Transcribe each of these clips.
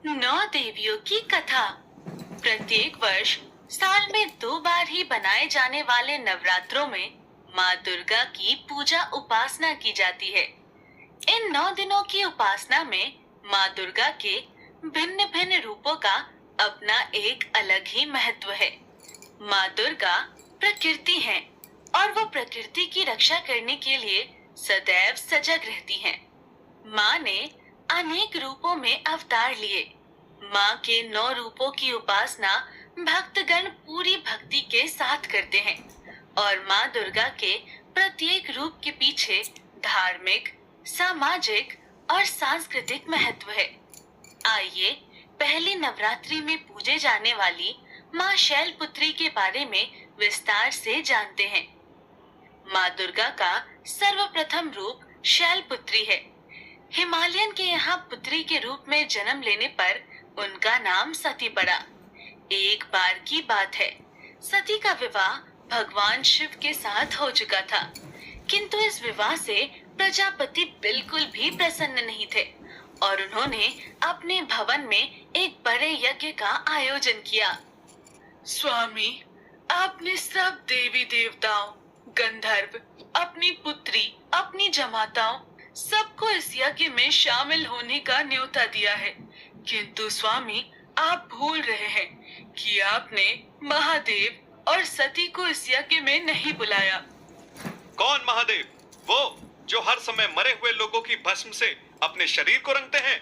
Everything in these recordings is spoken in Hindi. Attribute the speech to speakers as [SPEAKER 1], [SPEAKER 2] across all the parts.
[SPEAKER 1] नौ देवियों की कथा। प्रत्येक वर्ष साल में 2 बार ही बनाए जाने वाले नवरात्रों में माँ दुर्गा की पूजा उपासना की जाती है। इन 9 दिनों की उपासना में माँ दुर्गा के भिन्न भिन्न रूपों का अपना एक अलग ही महत्व है। माँ दुर्गा प्रकृति हैं और वो प्रकृति की रक्षा करने के लिए सदैव सजग रहती हैं। माँ ने अनेक रूपों में अवतार लिए। माँ के 9 रूपों की उपासना भक्तगण पूरी भक्ति के साथ करते हैं और माँ दुर्गा के प्रत्येक रूप के पीछे धार्मिक, सामाजिक और सांस्कृतिक महत्व है। आइए पहली नवरात्रि में पूजे जाने वाली माँ शैलपुत्री के बारे में विस्तार से जानते हैं। माँ दुर्गा का सर्वप्रथम रूप शैलपुत्री है। हिमालयन के यहाँ पुत्री के रूप में जन्म लेने पर उनका नाम सती पड़ा। एक बार की बात है, सती का विवाह भगवान शिव के साथ हो चुका था, किंतु इस विवाह से प्रजापति बिल्कुल भी प्रसन्न नहीं थे और उन्होंने अपने भवन में एक बड़े यज्ञ का आयोजन किया। स्वामी, आपने सब देवी देवताओं, गंधर्व, अपनी पुत्री, अपनी जमाताओं सबको इस यज्ञ में शामिल होने का न्योता दिया है, किंतु स्वामी आप भूल रहे हैं कि आपने महादेव और सती को इस यज्ञ में नहीं बुलाया।
[SPEAKER 2] कौन महादेव? वो जो हर समय मरे हुए लोगों की भस्म से अपने शरीर को रंगते हैं,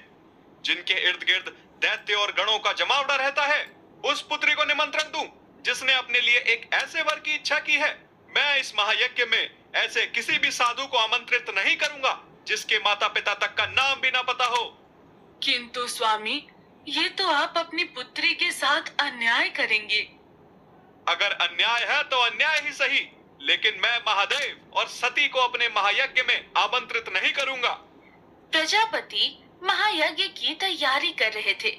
[SPEAKER 2] जिनके इर्द गिर्द दैत्य और गणों का जमावड़ा रहता है। उस पुत्री को निमंत्रण दूं जिसने अपने लिए एक ऐसे वर की इच्छा की है। मैं इस महायज्ञ में ऐसे किसी भी साधु को आमंत्रित नहीं करूंगा जिसके माता पिता तक का नाम भी ना पता हो।
[SPEAKER 1] किंतु स्वामी, ये तो आप अपनी पुत्री के साथ अन्याय करेंगे।
[SPEAKER 2] अगर अन्याय है तो अन्याय ही सही, लेकिन मैं महादेव और सती को अपने महायज्ञ में आमंत्रित नहीं करूंगा।
[SPEAKER 1] प्रजापति महायज्ञ की तैयारी कर रहे थे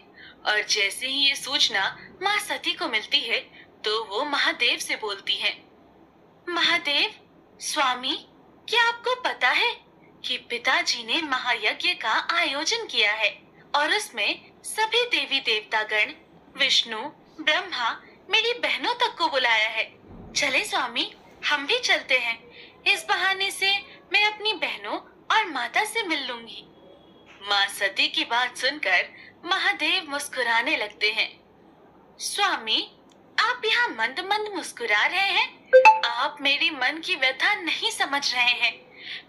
[SPEAKER 1] और जैसे ही ये सूचना माँ सती को मिलती है तो वो महादेव से बोलती हैं। महादेव, स्वामी, क्या आपको पता है कि पिताजी ने महायज्ञ का आयोजन किया है और उसमें सभी देवी देवतागण, विष्णु, ब्रह्मा, मेरी बहनों तक को बुलाया है। चले स्वामी, हम भी चलते हैं। इस बहाने से मैं अपनी बहनों और माता से मिल लूंगी। माँ सती की बात सुनकर महादेव मुस्कुराने लगते हैं। स्वामी, आप यहाँ मंद मंद मुस्कुरा रहे हैं। आप मेरी मन की व्यथा नहीं समझ रहे हैं।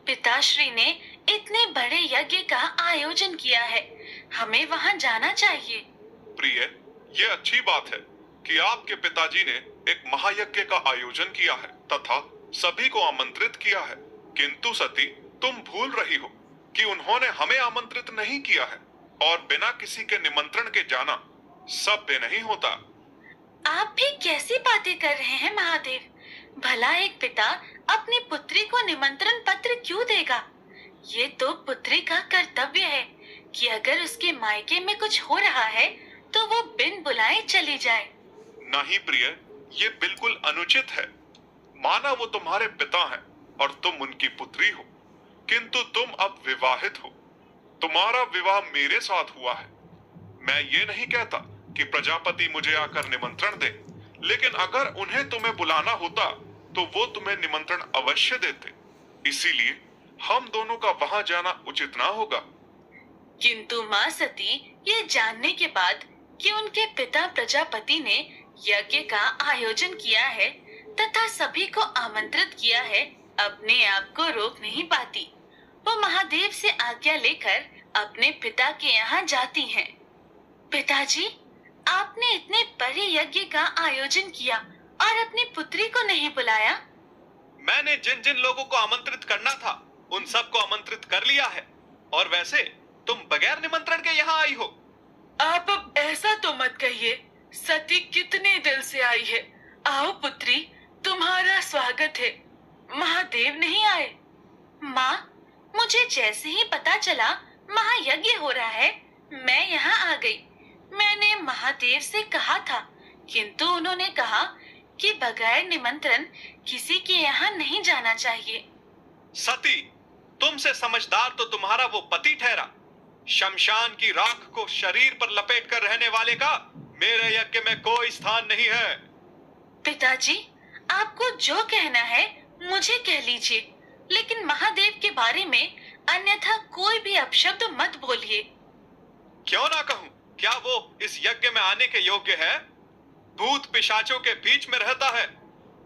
[SPEAKER 1] पिताश्री ने इतने बड़े यज्ञ का आयोजन किया है, हमें वहाँ जाना चाहिए।
[SPEAKER 2] प्रिय, ये अच्छी बात है कि आपके पिताजी ने एक महायज्ञ का आयोजन किया है तथा सभी को आमंत्रित किया है, किंतु सती, तुम भूल रही हो कि उन्होंने हमें आमंत्रित नहीं किया है और बिना किसी के निमंत्रण के जाना सभ्य नहीं होता।
[SPEAKER 1] आप भी कैसी बातें कर रहे हैं महादेव? भला एक पिता अपनी पुत्री को निमंत्रण पत्र क्यों देगा? ये तो पुत्री का कर्तव्य है कि अगर उसके मायके में कुछ हो रहा है तो वो बिन बुलाए चली जाए।
[SPEAKER 2] नहीं प्रिय, ये बिल्कुल अनुचित है। माना वो तुम्हारे पिता हैं और तुम उनकी पुत्री हो, किंतु तुम अब विवाहित हो। तुम्हारा विवाह मेरे साथ हुआ है। मैं ये नहीं कहता कि प्रजापति मुझे आकर निमंत्रण दे, लेकिन अगर उन्हें तुम्हें बुलाना होता तो वो तुम्हें निमंत्रण अवश्य देते। इसीलिए हम दोनों का वहां जाना उचित ना होगा।
[SPEAKER 1] किंतु माँ सती ये जानने के बाद कि उनके पिता प्रजापति ने यज्ञ का आयोजन किया है तथा सभी को आमंत्रित किया है, अपने आप को रोक नहीं पाती। वो महादेव से आज्ञा लेकर अपने पिता के यहाँ जाती हैं। पिताजी, आपने इतने बड़े यज्ञ का आयोजन किया और अपनी पुत्री को नहीं बुलाया।
[SPEAKER 2] मैंने जिन जिन लोगों को आमंत्रित करना था उन सबको आमंत्रित कर लिया है, और वैसे तुम बगैर निमंत्रण के यहाँ आई हो।
[SPEAKER 1] आप अब ऐसा तो मत कहिए। सती कितने दिल से आई है। आओ पुत्री, तुम्हारा स्वागत है। महादेव नहीं आए? माँ, मुझे जैसे ही पता चला महायज्ञ हो रहा है, मैं यहाँ आ गई। मैंने महादेव से कहा था, किंतु उन्होंने कहा कि बगैर निमंत्रण किसी के यहाँ नहीं जाना चाहिए।
[SPEAKER 2] सती, तुमसे समझदार तो तुम्हारा वो पति ठहरा। शमशान की राख को शरीर पर लपेट कर रहने वाले का मेरे यज्ञ में कोई स्थान नहीं है।
[SPEAKER 1] पिताजी, आपको जो कहना है मुझे कह लीजिए, लेकिन महादेव के बारे में अन्यथा कोई भी अपशब्द मत बोलिए।
[SPEAKER 2] क्यों ना कहूं? क्या वो इस यज्ञ में आने के योग्य है? भूत पिशाचों के बीच में रहता है,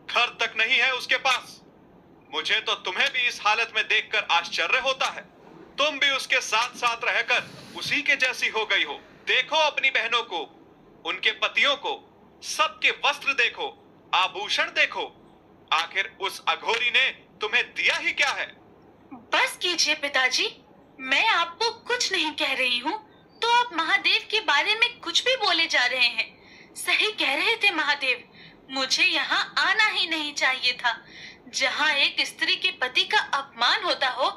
[SPEAKER 2] घर तक नहीं है उसके पास। मुझे तो तुम्हें भी इस हालत में देखकर आश्चर्य होता है। तुम भी उसके साथ साथ रहकर उसी के जैसी हो गई हो। देखो अपनी बहनों को, उनके पतियों को, सबके वस्त्र देखो, आभूषण देखो। आखिर उस अघोरी ने तुम्हें दिया ही क्या है?
[SPEAKER 1] बस कीजिए पिताजी, मैं आपको कुछ नहीं कह रही हूँ, तो आप महादेव के बारे में कुछ भी बोले जा रहे हैं। सही कह रहे थे महादेव, मुझे यहाँ आना ही नहीं चाहिए था। जहाँ एक स्त्री के पति का अपमान होता हो,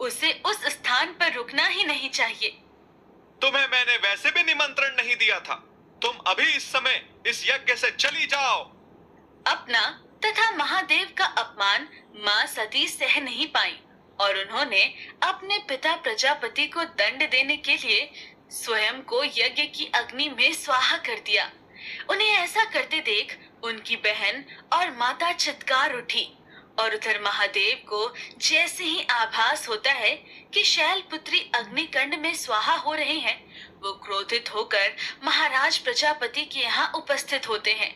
[SPEAKER 1] उसे उस स्थान पर रुकना ही नहीं चाहिए।
[SPEAKER 2] तुम्हें मैंने वैसे भी निमंत्रण नहीं दिया था। तुम अभी इस समय इस यज्ञ से चली जाओ।
[SPEAKER 1] अपना तथा महादेव का अपमान माँ सती सह नहीं पाई और उन्होंने अपने पिता प्रजापति को दंड देने के लिए स्वयं को यज्ञ की अग्नि में स्वाहा कर दिया। उन्हें ऐसा करते देख उनकी बहन और माता चित्कार उठी और उधर महादेव को जैसे ही आभास होता है कि शैलपुत्री अग्निकंड में स्वाहा हो रहे हैं, वो क्रोधित होकर महाराज प्रजापति के यहाँ उपस्थित होते हैं।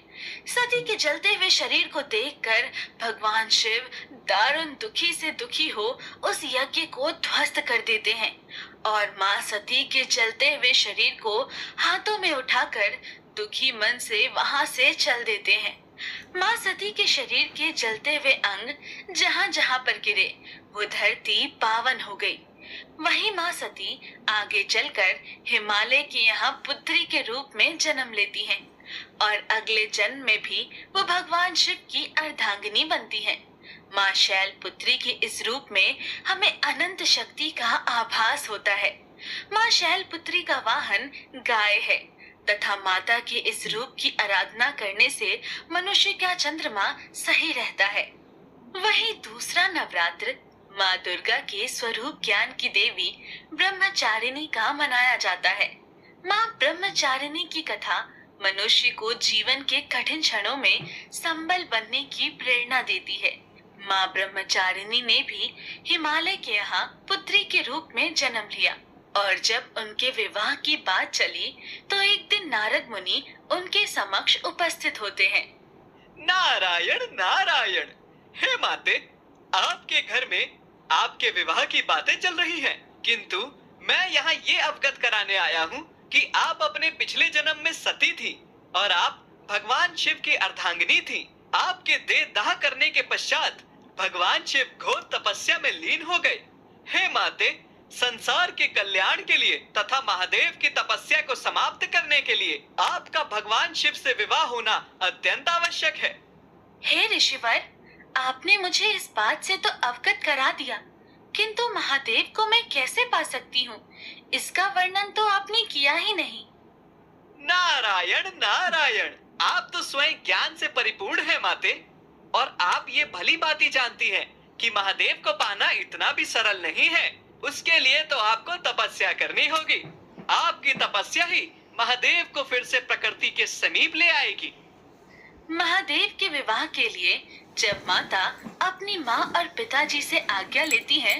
[SPEAKER 1] सती के जलते हुए शरीर को देखकर भगवान शिव दारुण दुखी से दुखी हो उस यज्ञ को ध्वस्त कर देते हैं और माँ सती के जलते हुए शरीर को हाथों में उठाकर दुखी मन से वहां से चल देते हैं। माँ सती के शरीर के जलते हुए अंग जहाँ जहाँ पर गिरे, वो धरती पावन हो गई। वहीं माँ सती आगे चलकर हिमालय के यहाँ पुत्री के रूप में जन्म लेती हैं और अगले जन्म में भी वो भगवान शिव की अर्धांगिनी बनती हैं। माँ शैलपुत्री के इस रूप में हमें अनंत शक्ति का आभास होता है। माँ शैलपुत्री का वाहन गाय है तथा माता के इस रूप की आराधना करने से मनुष्य का चंद्रमा सही रहता है। वहीं दूसरा नवरात्र माँ दुर्गा के स्वरूप ज्ञान की देवी ब्रह्मचारिणी का मनाया जाता है। माँ ब्रह्मचारिणी की कथा मनुष्य को जीवन के कठिन क्षणों में संबल बनने की प्रेरणा देती है। माँ ब्रह्मचारिणी ने भी हिमालय के यहाँ पुत्री के रूप में जन्म लिया और जब उनके विवाह की बात चली तो एक दिन नारद मुनि उनके समक्ष उपस्थित होते हैं।
[SPEAKER 3] नारायण नारायण। हे माते, आपके घर में आपके विवाह की बातें चल रही हैं, किंतु मैं यहाँ ये अवगत कराने आया हूँ कि आप अपने पिछले जन्म में सती थी और आप भगवान शिव की अर्धांगिनी थी। आपके देह दाह करने के पश्चात भगवान शिव घोर तपस्या में लीन हो गए। हे माते, संसार के कल्याण के लिए तथा महादेव की तपस्या को समाप्त करने के लिए आपका भगवान शिव से विवाह होना अत्यंत आवश्यक है।
[SPEAKER 1] हे ऋषिवर, आपने मुझे इस बात से तो अवगत करा दिया, किंतु महादेव को मैं कैसे पा सकती हूँ, इसका वर्णन तो आपने किया ही नहीं।
[SPEAKER 3] नारायण नारायण। आप तो स्वयं ज्ञान से परिपूर्ण है माते, और आप ये भली बात जानती हैं कि महादेव को पाना इतना भी सरल नहीं है। उसके लिए तो आपको तपस्या करनी होगी। आपकी तपस्या ही महादेव को फिर से प्रकृति के समीप ले आएगी।
[SPEAKER 1] महादेव के विवाह के लिए जब माता अपनी माँ और पिताजी से आज्ञा लेती है,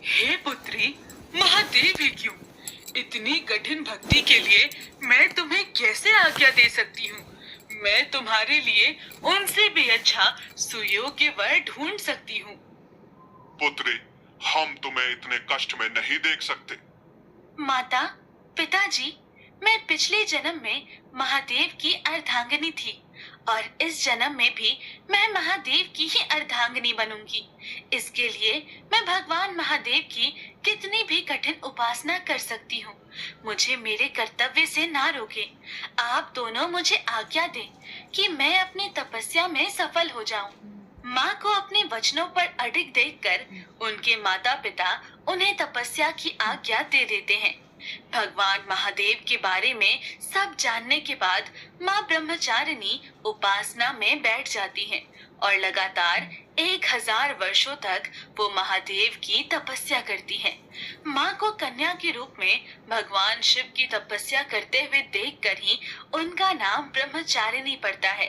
[SPEAKER 1] हे पुत्री, महादेव ही क्यों, इतनी कठिन भक्ति के लिए मैं तुम्हें कैसे आज्ञा दे सकती हूँ। मैं तुम्हारे लिए उनसे भी अच्छा सुयोग्य वर ढूंढ सकती हूँ।
[SPEAKER 2] पुत्री, हम तुम्हें इतने कष्ट में नहीं देख सकते।
[SPEAKER 1] माता, पिताजी, मैं पिछले जन्म में महादेव की अर्धांगिनी थी और इस जन्म में भी मैं महादेव की ही अर्धांगिनी बनूंगी। इसके लिए मैं भगवान महादेव की कितनी भी कठिन उपासना कर सकती हूँ। मुझे मेरे कर्तव्य से ना रोके। आप दोनों मुझे आज्ञा दें कि मैं अपनी तपस्या में सफल हो जाऊं। माँ को अपने वचनों पर अडिग देखकर उनके माता पिता उन्हें तपस्या की आज्ञा दे देते हैं। भगवान महादेव के बारे में सब जानने के बाद माँ ब्रह्मचारिणी उपासना में बैठ जाती हैं और लगातार 1000 वर्षों तक वो महादेव की तपस्या करती हैं। माँ को कन्या के रूप में भगवान शिव की तपस्या करते हुए देखकर ही उनका नाम ब्रह्मचारिणी पड़ता है।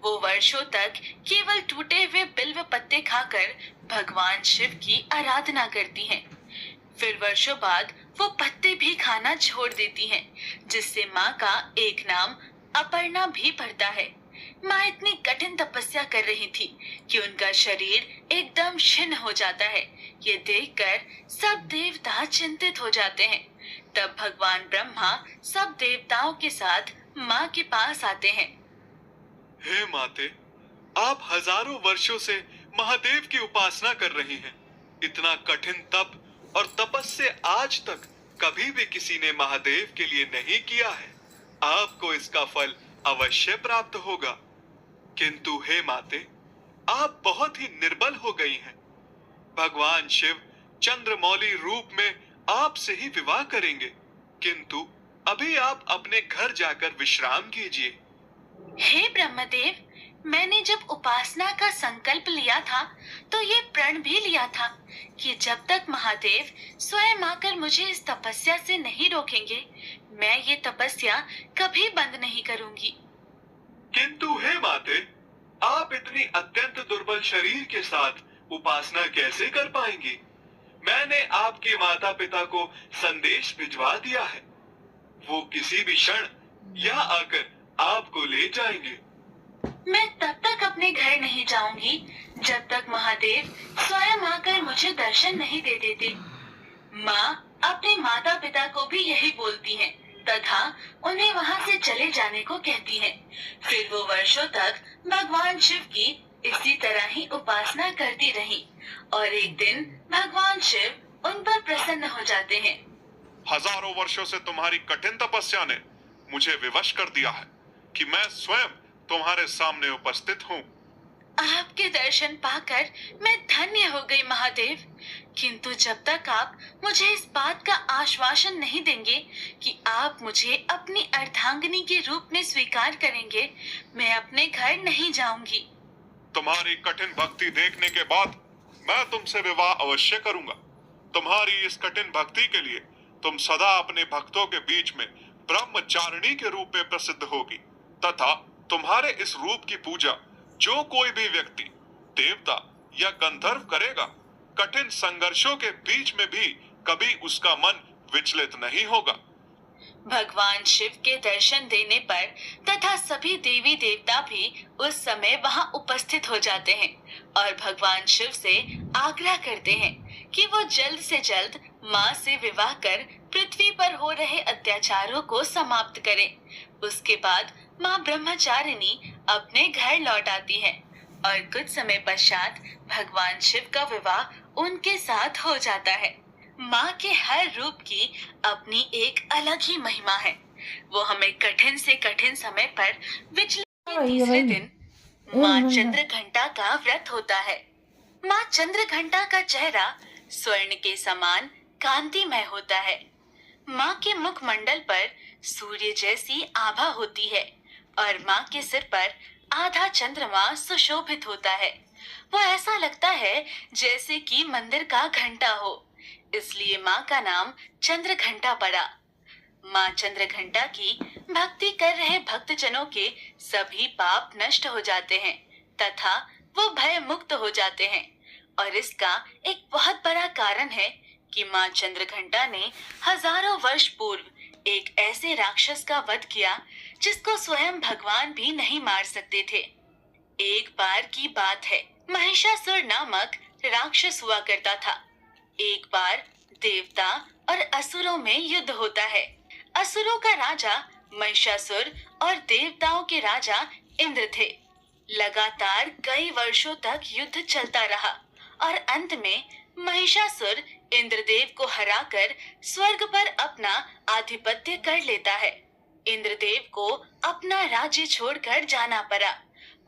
[SPEAKER 1] वो वर्षों तक केवल टूटे हुए बिल्व पत्ते खाकर भगवान शिव की आराधना करती हैं। फिर वर्षों बाद वो पत्ते भी खाना छोड़ देती हैं, जिससे माँ का एक नाम अपर्णा भी पड़ता है। माँ इतनी कठिन तपस्या कर रही थी कि उनका शरीर एकदम छिन्न हो जाता है। ये देखकर सब देवता चिंतित हो जाते हैं। तब भगवान ब्रह्मा सब देवताओं के साथ माँ के पास आते हैं।
[SPEAKER 3] हे माते, आप हजारों वर्षों से महादेव की उपासना कर रही हैं। इतना कठिन तप और तपस्या आज तक कभी भी किसी ने महादेव के लिए नहीं किया है। आपको इसका फल अवश्य प्राप्त होगा। किंतु हे माते, आप बहुत ही निर्बल हो गई हैं। भगवान शिव चंद्रमौली रूप में आपसे ही विवाह करेंगे, किंतु अभी आप अपने घर जाकर विश्राम कीजिए।
[SPEAKER 1] हे ब्रह्मदेव, मैंने जब उपासना का संकल्प लिया था तो ये प्रण भी लिया था कि जब तक महादेव स्वयं आकर मुझे इस तपस्या से नहीं रोकेंगे, मैं ये तपस्या कभी बंद नहीं करूंगी।
[SPEAKER 3] किंतु हे माते, आप इतनी अत्यंत दुर्बल शरीर के साथ उपासना कैसे कर पाएंगी? मैंने आपके माता पिता को संदेश भिजवा दिया है। वो किसी भी क्षण यहाँ आकर आपको ले जाएंगे।
[SPEAKER 1] मैं तब तक अपने घर नहीं जाऊंगी जब तक महादेव स्वयं आकर मुझे दर्शन नहीं दे देते। माँ अपने माता पिता को भी यही बोलती हैं तथा उन्हें वहाँ से चले जाने को कहती हैं। फिर वो वर्षों तक भगवान शिव की इसी तरह ही उपासना करती रही और एक दिन भगवान शिव उन पर प्रसन्न हो जाते हैं।
[SPEAKER 2] हजारों वर्षों से तुम्हारी कठिन तपस्या ने मुझे विवश कर दिया है कि मैं स्वयं तुम्हारे सामने उपस्थित हूँ।
[SPEAKER 1] आपके दर्शन पाकर मैं धन्य हो गई महादेव, किंतु जब तक आप मुझे इस बात का आश्वासन नहीं देंगे कि आप मुझे अपनी अर्धांगिनी के रूप में स्वीकार करेंगे, मैं अपने घर नहीं जाऊंगी।
[SPEAKER 2] तुम्हारी कठिन भक्ति देखने के बाद मैं तुमसे विवाह अवश्य करूंगा। तुम्हारी इस कठिन भक्ति के लिए तुम सदा अपने भक्तों के बीच में ब्रह्मचारिणी के रूप में प्रसिद्ध होगी तथा तुम्हारे इस रूप की पूजा जो कोई भी व्यक्ति, देवता या गंधर्व करेगा, कठिन संघर्षों के बीच में भी कभी उसका मन विचलित नहीं होगा।
[SPEAKER 1] भगवान शिव के दर्शन देने पर तथा सभी देवी देवता भी उस समय वहां उपस्थित हो जाते हैं और भगवान शिव से आग्रह करते हैं कि वो जल्द से जल्द माँ से विवाह कर पृथ्वी पर हो रहे अत्याचारों को समाप्त करें। उसके बाद माँ ब्रह्मचारिणी अपने घर लौट आती है और कुछ समय पश्चात भगवान शिव का विवाह उनके साथ हो जाता है। माँ के हर रूप की अपनी एक अलग ही महिमा है। वो हमें कठिन से कठिन समय पर विचलित तीसरे दिन माँ चंद्रघंटा का व्रत होता है। माँ चंद्रघंटा का चेहरा स्वर्ण के समान कांतिमय होता है। माँ के मुखमंडल पर सूर्य जैसी आभा होती है और माँ के सिर पर आधा चंद्रमा सुशोभित होता है। वो ऐसा लगता है जैसे कि मंदिर का घंटा हो, इसलिए माँ का नाम चंद्रघंटा पड़ा। माँ चंद्रघंटा की भक्ति कर रहे भक्तजनों के सभी पाप नष्ट हो जाते हैं तथा वो भय मुक्त हो जाते हैं। और इसका एक बहुत बड़ा कारण है कि माँ चंद्रघंटा ने हजारों वर्ष पूर्व एक ऐसे राक्षस का वध किया जिसको स्वयं भगवान भी नहीं मार सकते थे। एक बार की बात है, महिषासुर नामक राक्षस हुआ करता था। एक बार देवता और असुरों में युद्ध होता है। असुरों का राजा महिषासुर और देवताओं के राजा इंद्र थे। लगातार कई वर्षों तक युद्ध चलता रहा और अंत में महिषासुर इंद्रदेव को हराकर स्वर्ग पर अपना आधिपत्य कर लेता है। इंद्रदेव को अपना राज्य छोड़कर जाना पड़ा।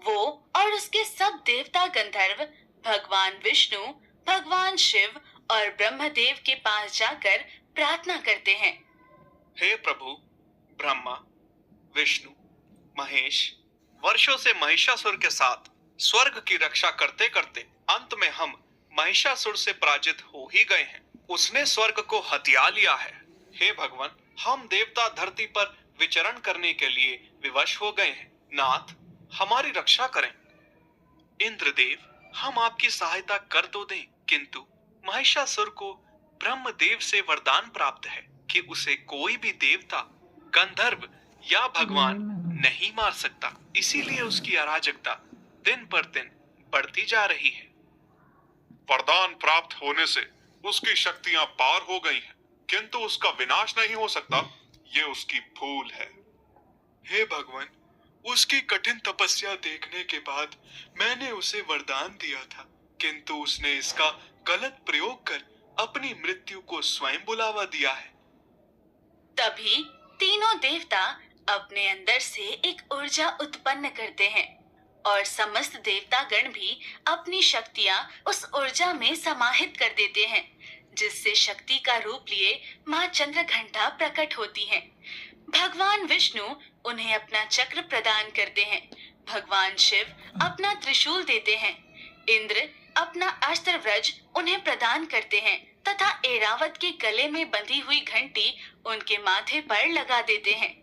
[SPEAKER 1] वो और उसके सब देवता गंधर्व भगवान विष्णु, भगवान शिव और ब्रह्मदेव के पास जाकर प्रार्थना करते हैं।
[SPEAKER 3] हे प्रभु, ब्रह्मा, विष्णु, महेश वर्षों से महिषासुर के साथ
[SPEAKER 2] स्वर्ग की रक्षा करते करते अंत में हम महिषासुर से पराजित हो ही गए हैं। उसने स्वर्ग को हथिया लिया है। हे भगवान, हम देवता धरती पर विचरण करने के लिए विवश हो गए हैं। नाथ, हमारी रक्षा करें। इंद्रदेव, हम आपकी सहायता कर तो दें, किंतु महिषासुर को ब्रह्मदेव से वरदान प्राप्त है कि उसे कोई भी देवता, गंधर्व या भगवान नहीं मार सकता। इसीलिए उसकी अराजकता दिन पर दिन बढ़ती जा रही है। वरदान प्राप्त होने से उसकी शक्तियां पार हो गई हैं, किंतु उसका विनाश नहीं हो सकता। ये उसकी भूल है। हे भगवान, उसकी कठिन तपस्या देखने के बाद मैंने उसे वरदान दिया था, किंतु उसने इसका गलत प्रयोग कर अपनी मृत्यु को स्वयं बुलावा दिया है।
[SPEAKER 1] तभी तीनों देवता अपने अंदर से एक ऊर्जा उत्पन्न करते हैं और समस्त देवतागण भी अपनी शक्तियां उस ऊर्जा में समाहित कर देते हैं, जिससे शक्ति का रूप लिए माँ चंद्रघंटा प्रकट होती हैं। भगवान विष्णु उन्हें अपना चक्र प्रदान करते हैं, भगवान शिव अपना त्रिशूल देते हैं, इंद्र अपना अस्त्र व्रज उन्हें प्रदान करते हैं तथा ऐरावत के गले में बंधी हुई घंटी उनके माथे पर लगा देते हैं,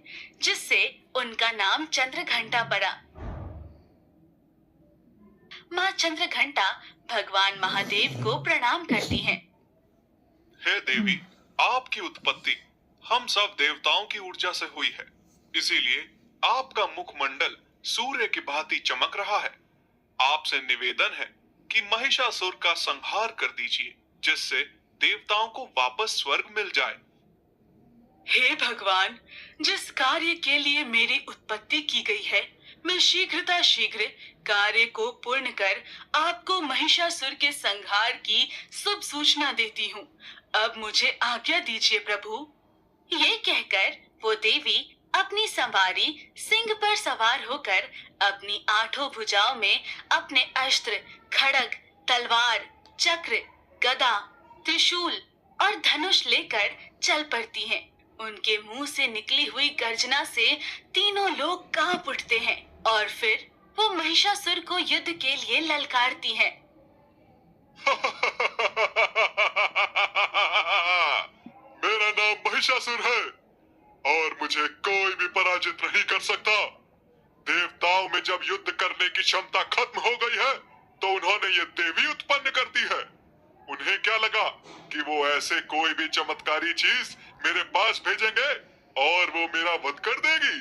[SPEAKER 1] जिससे उनका नाम चंद्रघंटा पड़ा। माँ चंद्रघंटा भगवान महादेव को प्रणाम करती हैं।
[SPEAKER 2] हे देवी, आपकी उत्पत्ति हम सब देवताओं की ऊर्जा से हुई है, इसीलिए आपका मुखमंडल सूर्य की भांति चमक रहा है। आपसे निवेदन है कि महिषासुर का संहार कर दीजिए, जिससे देवताओं को वापस स्वर्ग मिल जाए।
[SPEAKER 1] हे भगवान, जिस कार्य के लिए मेरी उत्पत्ति की गई है, मैं शीघ्र कार्य को पूर्ण कर आपको महिषासुर के संहार की शुभ सूचना देती हूँ। अब मुझे आज्ञा दीजिए प्रभु। ये कहकर वो देवी अपनी सवारी सिंह पर सवार होकर अपनी 8 भुजाओं में अपने अस्त्र, खड़ग, तलवार, चक्र, गदा, त्रिशूल और धनुष लेकर चल पड़ती हैं। उनके मुंह से निकली हुई गर्जना से तीनों लोग कांप उठते हैं और फिर वो महिषासुर को युद्ध के लिए ललकारती हैं।
[SPEAKER 2] मेरा नाम महिषासुर है और मुझे कोई भी पराजित नहीं कर सकता। देवताओं में जब युद्ध करने की क्षमता खत्म हो गई है, तो उन्होंने ये देवी उत्पन्न कर दी है। उन्हें क्या लगा कि वो ऐसे कोई भी चमत्कारी चीज मेरे पास भेजेंगे और वो मेरा वध कर देगी।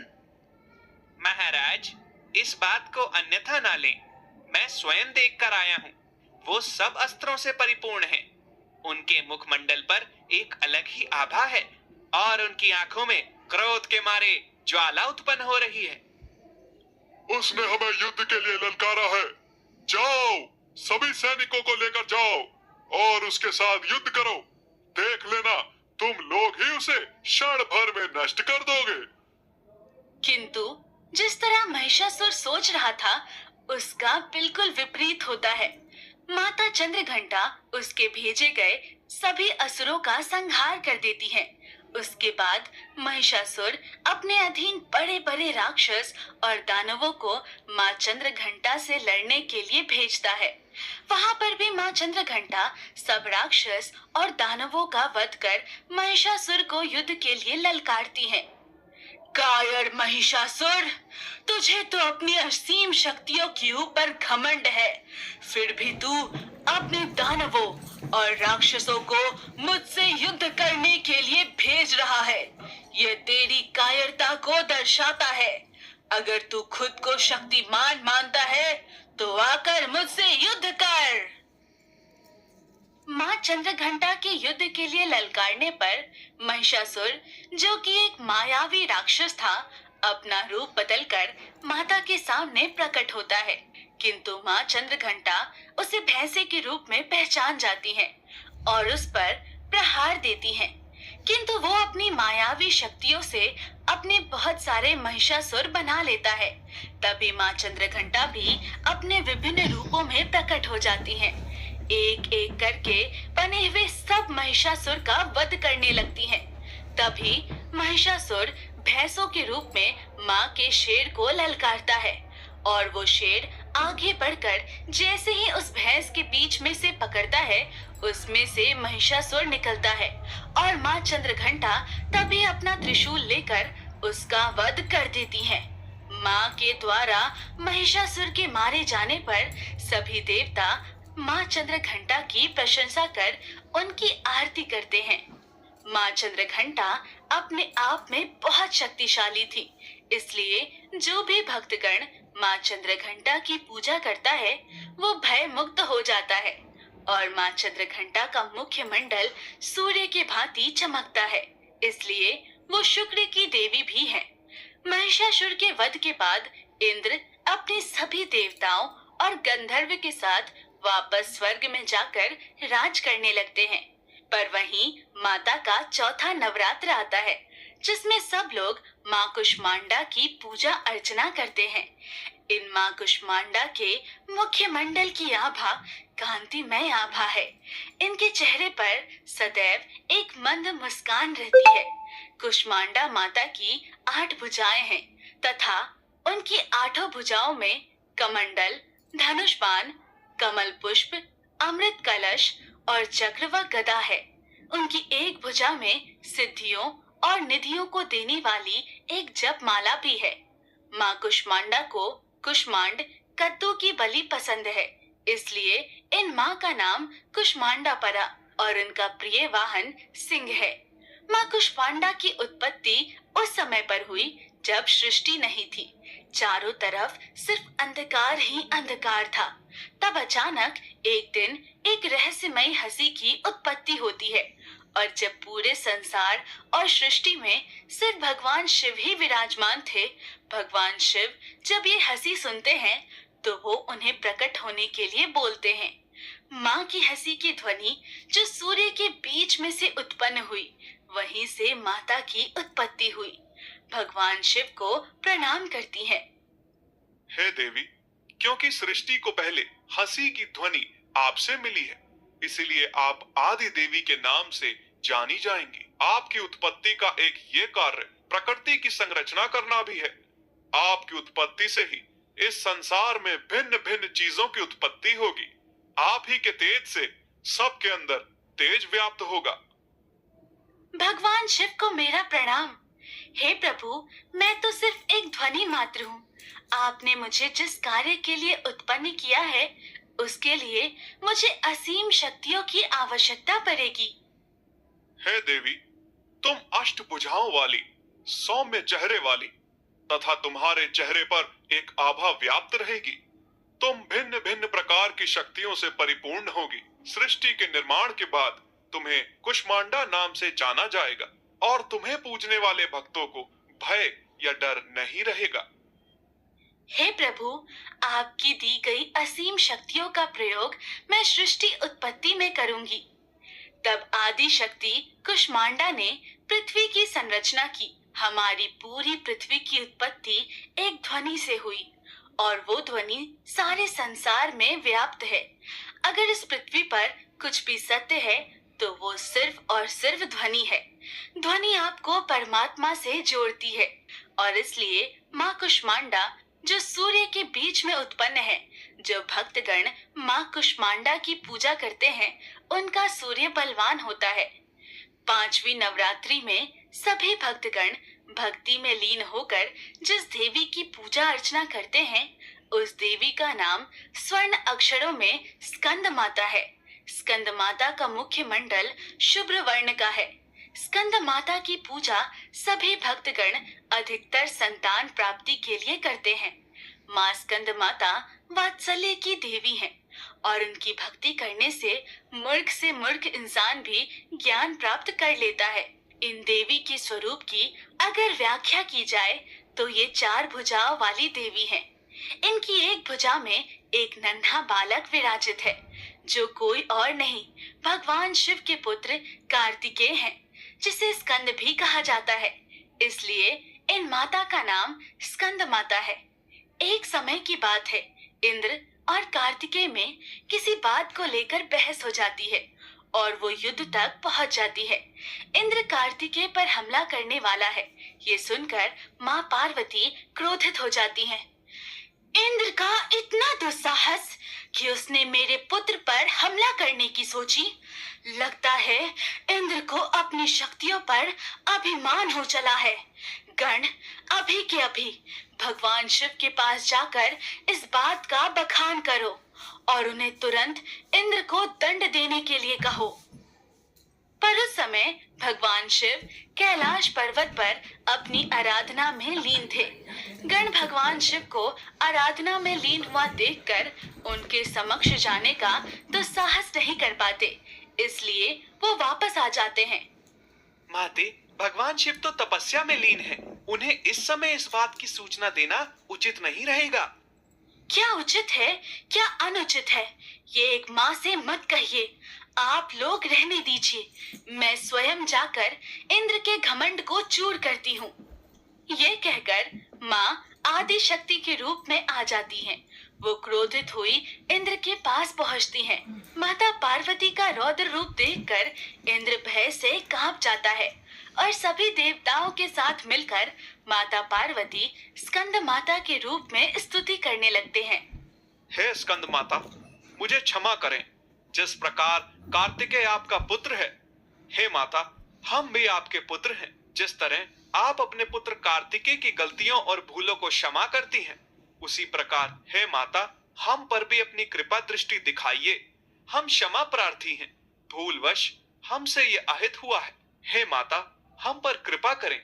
[SPEAKER 3] महाराज, इस बात को अन्यथा ना लें। मैं स्वयं देख कर आया हूँ। वो सब अस्त्रों से परिपूर्ण हैं। उनके मुखमंडल पर एक अलग ही आभा है और उनकी आंखों में क्रोध के मारे ज्वाला उत्पन्न हो रही है।
[SPEAKER 2] उसने हमें युद्ध के लिए ललकारा है। जाओ, सभी सैनिकों को लेकर जाओ और उसके साथ युद्ध करो। देख लेना, तुम लोग ही उसे क्षण भर में नष्ट कर दोगे।
[SPEAKER 1] किंतु जिस तरह महिषासुर सोच रहा था, उसका बिल्कुल विपरीत होता है। माता चंद्रघंटा उसके भेजे गए सभी असुरों का संहार कर देती है। उसके बाद महिषासुर अपने अधीन बड़े बड़े राक्षस और दानवों को माँ चंद्रघंटा से लड़ने के लिए भेजता है। वहाँ पर भी माँ चंद्रघंटा सब राक्षस और दानवों का वध कर महिषासुर को युद्ध के लिए ललकारती है। कायर महिषासुर, तुझे तो अपनी असीम शक्तियों के ऊपर घमंड है, फिर भी तू अपने दानवों और राक्षसों को मुझसे युद्ध करने के लिए भेज रहा है। ये तेरी कायरता को दर्शाता है। अगर तू खुद को शक्तिमान मानता है तो आकर मुझसे युद्ध कर। माँ चंद्रघंटा के युद्ध के लिए ललकारने पर महिषासुर, जो कि एक मायावी राक्षस था, अपना रूप बदलकर माता के सामने प्रकट होता है। किंतु माँ चंद्रघंटा उसे भैंसे के रूप में पहचान जाती है और उस पर प्रहार देती है। किंतु वो अपनी मायावी शक्तियों से अपने बहुत सारे महिषासुर बना लेता है। तभी माँ चंद्रघंटा भी अपने विभिन्न रूपों में प्रकट हो जाती है। एक एक करके बने हुए सब महिषासुर का वध करने लगती हैं। तभी महिषासुर भैंसों के रूप में माँ के शेर को ललकारता है और वो शेर आगे बढ़कर जैसे ही उस भैंस के बीच में से पकड़ता है, उसमें से महिषासुर निकलता है और माँ चंद्रघंटा तभी अपना त्रिशूल लेकर उसका वध कर देती हैं। माँ के द्वारा महिषासुर के मारे जाने पर सभी देवता माँ चंद्रघंटा की प्रशंसा कर उनकी आरती करते हैं। माँ चंद्रघंटा अपने आप में बहुत शक्तिशाली थी, इसलिए जो भी भक्तगण माँ चंद्रघंटा की पूजा करता है वो भय मुक्त हो जाता है और माँ चंद्रघंटा का मुख्य मंडल सूर्य के भांति चमकता है, इसलिए वो शुक्र की देवी भी है। महिषासुर के वध के बाद इंद्र अपने सभी देवताओं और गंधर्व के साथ वापस स्वर्ग में जाकर राज करने लगते हैं। पर वहीं माता का चौथा नवरात्र आता है, जिसमें सब लोग माँ कुष्मांडा की पूजा अर्चना करते हैं। इन माँ कुष्मांडा के मुख्य मंडल की आभा कांतिमय आभा है। इनके चेहरे पर सदैव एक मंद मुस्कान रहती है। कुष्मांडा माता की 8 भुजाएं हैं तथा उनकी 8 भुजाओं में कमंडल, धनुष बाण, कमल पुष्प, अमृत कलश और चक्र व गदा है। उनकी एक भुजा में सिद्धियों और निधियों को देने वाली एक जप माला भी है। माँ कुष्मांडा को कुष्मांड कद्दू की बलि पसंद है, इसलिए इन माँ का नाम कुष्मांडा पड़ा और उनका प्रिय वाहन सिंह है। माँ कुष्मांडा की उत्पत्ति उस समय पर हुई जब सृष्टि नहीं थी, चारों तरफ सिर्फ अंधकार ही अंधकार था। तब अचानक एक दिन एक रहस्यमयी हंसी की उत्पत्ति होती है और जब पूरे संसार और सृष्टि में सिर्फ भगवान शिव ही विराजमान थे, भगवान शिव जब ये हंसी सुनते हैं तो वो उन्हें प्रकट होने के लिए बोलते हैं। माँ की हंसी की ध्वनि जो सूर्य के बीच में से उत्पन्न हुई, वहीं से माता की उत्पत्ति हुई। भगवान शिव को प्रणाम करती हैं।
[SPEAKER 2] हे देवी, क्योंकि सृष्टि को पहले हंसी की ध्वनि आपसे मिली है, इसीलिए आप आदि देवी के नाम से जानी जाएंगी। आपकी उत्पत्ति का एक ये कार्य प्रकृति की संरचना करना भी है। आपकी उत्पत्ति से ही इस संसार में भिन्न भिन्न चीजों की उत्पत्ति होगी। आप ही के तेज से सबके अंदर तेज व्याप्त होगा।
[SPEAKER 1] भगवान शिव को मेरा प्रणाम। हे प्रभु, मैं तो सिर्फ एक ध्वनि मात्र हूँ। आपने मुझे जिस कार्य के लिए उत्पन्न किया है, उसके लिए मुझे असीम शक्तियों की आवश्यकता पड़ेगी।
[SPEAKER 2] हे देवी, तुम अष्टभुजाओं वाली, सौम्य चेहरे वाली तथा तुम्हारे चेहरे पर एक आभा व्याप्त रहेगी। तुम भिन्न भिन्न प्रकार की शक्तियों से परिपूर्ण होगी। सृष्टि के निर्माण के बाद तुम्हें कुष्मांडा नाम से जाना जाएगा और तुम्हें पूजने वाले भक्तों को भय या डर नहीं रहेगा।
[SPEAKER 1] हे प्रभु, आपकी दी गई असीम शक्तियों का प्रयोग मैं सृष्टि उत्पत्ति में करूंगी। तब आदि शक्ति कुष्मांडा ने पृथ्वी की संरचना की। हमारी पूरी पृथ्वी की उत्पत्ति एक ध्वनि से हुई और वो ध्वनि सारे संसार में व्याप्त है। अगर इस पृथ्वी पर कुछ भी सत्य है तो वो सिर्फ और सिर्फ ध्वनि है। ध्वनि आपको परमात्मा से जोड़ती है और इसलिए माँ कुष्मांडा जो सूर्य के बीच में उत्पन्न है, जो भक्तगण माँ कुष्मांडा की पूजा करते हैं, उनका सूर्य बलवान होता है। 5वीं नवरात्रि में सभी भक्तगण भक्ति में लीन होकर जिस देवी की पूजा अर्चना करते हैं, उस देवी का नाम स्वर्ण अक्षरों में स्कंद माता है। स्कंद माता का मुख्य मंडल शुभ्र वर्ण का है। स्कंद माता की पूजा सभी भक्तगण अधिकतर संतान प्राप्ति के लिए करते हैं। माँ स्कंद माता वात्सल्य की देवी हैं और उनकी भक्ति करने से मूर्ख इंसान भी ज्ञान प्राप्त कर लेता है। इन देवी के स्वरूप की अगर व्याख्या की जाए तो ये 4 भुजाओं वाली देवी हैं। इनकी एक भुजा में एक नन्हा बालक विराजित है, जो कोई और नहीं भगवान शिव के पुत्र कार्तिकेय हैं, जिसे स्कंद भी कहा जाता है। इसलिए इन माता का नाम स्कंद माता है। एक समय की बात है, इंद्र और कार्तिकेय में किसी बात को लेकर बहस हो जाती है और वो युद्ध तक पहुंच जाती है। इंद्र कार्तिकेय पर हमला करने वाला है, ये सुनकर माँ पार्वती क्रोधित हो जाती हैं। इंद्र का इतना दुस्साहस कि उसने मेरे पुत्र पर हमला करने की सोची। लगता है इंद्र को अपनी शक्तियों पर अभिमान हो चला है। गण, अभी के अभी भगवान शिव के पास जाकर इस बात का बखान करो और उन्हें तुरंत इंद्र को दंड देने के लिए कहो। पर उस समय भगवान शिव कैलाश पर्वत पर अपनी आराधना में लीन थे। गण भगवान शिव को आराधना में लीन हुआ देखकर उनके समक्ष जाने का तो साहस नहीं कर पाते, इसलिए वो वापस आ जाते हैं।
[SPEAKER 3] माते, भगवान शिव तो तपस्या में लीन हैं। उन्हें इस समय इस बात की सूचना देना उचित नहीं रहेगा।
[SPEAKER 1] क्या उचित है, क्या अनुचित है, ये एक माँ से मत कहिए। आप लोग रहने दीजिए, मैं स्वयं जाकर इंद्र के घमंड को चूर करती हूँ। ये कहकर माँ आदि शक्ति के रूप में आ जाती हैं। वो क्रोधित हुई इंद्र के पास पहुँचती हैं। माता पार्वती का रौद्र रूप देखकर इंद्र भय से कांप जाता है और सभी देवताओं के साथ मिलकर माता पार्वती स्कंद माता के रूप में स्तुति करने लगते हैं।
[SPEAKER 2] हे स्कंद माता, मुझे क्षमा करें। जिस प्रकार कार्तिकेय आपका पुत्र है, हे माता, हम भी आपके पुत्र हैं। जिस तरह आप अपने पुत्र कार्तिकेय की गलतियों और भूलों को क्षमा करती हैं, उसी प्रकार हे माता, हम पर भी अपनी कृपा दृष्टि दिखाइए। हम क्षमा प्रार्थी हैं। भूलवश हमसे ये अहित हुआ है। हे माता, हम पर कृपा करें।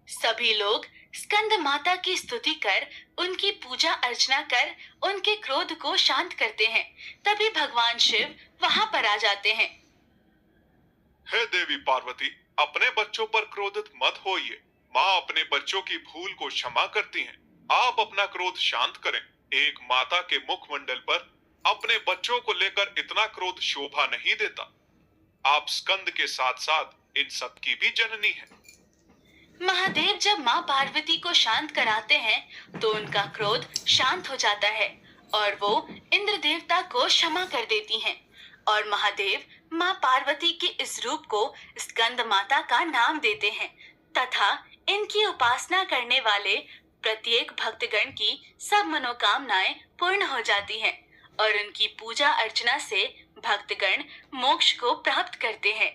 [SPEAKER 1] सभी लोग स्कंद माता की स्तुति कर उनकी पूजा अर्चना कर उनके क्रोध को शांत करते हैं। तभी भगवान शिव वहां पर आ जाते हैं।
[SPEAKER 2] हे देवी पार्वती, अपने बच्चों पर क्रोधित मत होइए। माँ अपने बच्चों की भूल को क्षमा करती हैं। आप अपना क्रोध शांत करें। एक माता के मुखमंडल पर अपने बच्चों को लेकर इतना क्रोध शोभा नहीं देता। आप स्कंद के साथ साथ इन सब की भी जननी हैं।
[SPEAKER 1] महादेव जब माँ पार्वती को शांत कराते हैं तो उनका क्रोध शांत हो जाता है और वो इंद्र देवता को क्षमा कर देती हैं। और महादेव माँ पार्वती के इस रूप को स्कंद माता का नाम देते हैं तथा इनकी उपासना करने वाले प्रत्येक भक्तगण की सब मनोकामनाएं पूर्ण हो जाती हैं और उनकी पूजा अर्चना से भक्तगण मोक्ष को प्राप्त करते हैं।